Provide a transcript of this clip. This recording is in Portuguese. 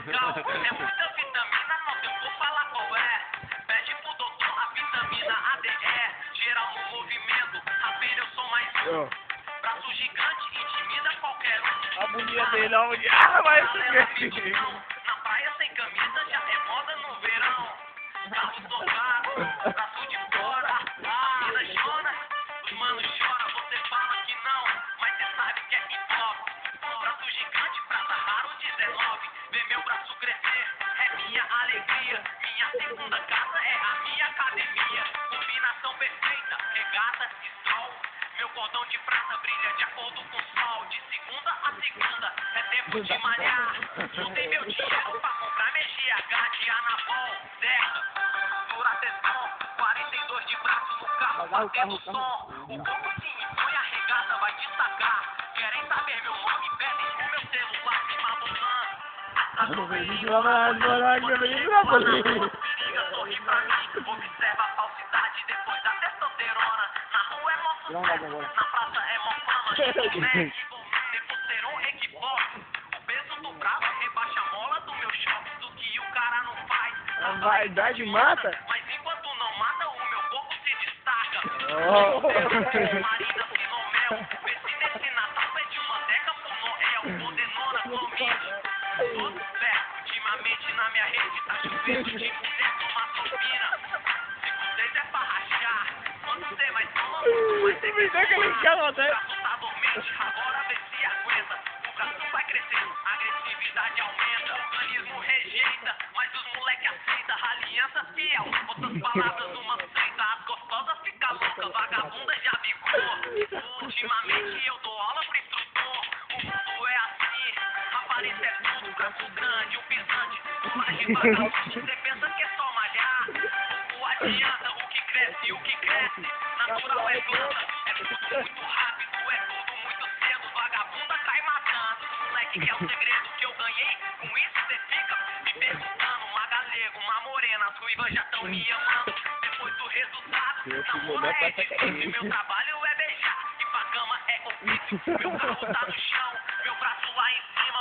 local. É muita vitamina, não tem por falar qual é. Pede pro doutor a vitamina ADE. Geral no movimento, rapeiro eu sou mais um. Braço gigante, intimida qualquer um. A mulher dele, a mulher. Ah, vai subir. Na praia sem camisa já é moda no verão. Carro socado, braço de fora. Mina chora, os manos choram. Você fala que não, mas cê sabe que é hip hop. Braço gigante, prata raro 19. Ver meu braço crescer é minha alegria. Minha segunda casa é a minha academia. Combinação perfeita, regata e sol. Meu cordão de prata brilha de acordo com o sol. De segunda a segunda é tempo de malhar. Juntei meu dinheiro pra comprar minha GH de Anabol. Terra, Durateton, 42 de braço no carro, batendo som. O corpo se impõe, a regata vai destacar. Querem saber meu nome, pedem o meu celular, se periga, sorri pra mim. Observa a falsidade depois da testosterona. Na rua é mó sucesso, na praça é mó fama. Testosterona equivoca. O peso do bravo rebaixa a mola do meu choque. Do que o cara não faz. A vaidade mata? Mas enquanto não mata, o meu corpo se destaca. Marina Sinomel, vê se nesse Natal pede uma deca pro Noel. Modenona comigo. Todo certo, ultimamente na minha rede tá chovendo de mulher numa sopina. Se vocês é pra rachar, quando você mais toma, mais você Me dá aquele calo, o braço tá dormente, agora vê se aguenta. O braço vai crescendo, a agressividade aumenta. O organismo rejeita, mas os moleque aceita. Aliança fiel, outras palavras uma seita. As gostosas fica louca, vagabunda já bicou. Ultimamente eu dou aula pro instrutor. O mundo é assim, aparência é tudo. Braço grande, o pisante, imagem vagabundo. Você pensa que é só malhar? Pouco adianta, o que cresce e o que cresce. Natural é planta, é tudo muito rápido, é tudo muito cedo. Vagabunda cai matando. Moleque que é o segredo que eu ganhei. Com isso cê fica me perguntando. Uma galega, uma morena, as ruivas já tão me amando. Depois do resultado, namoro é difícil. Meu trabalho é beijar e pra cama é ofício. Meu carro tá no chão, meu braço lá em cima.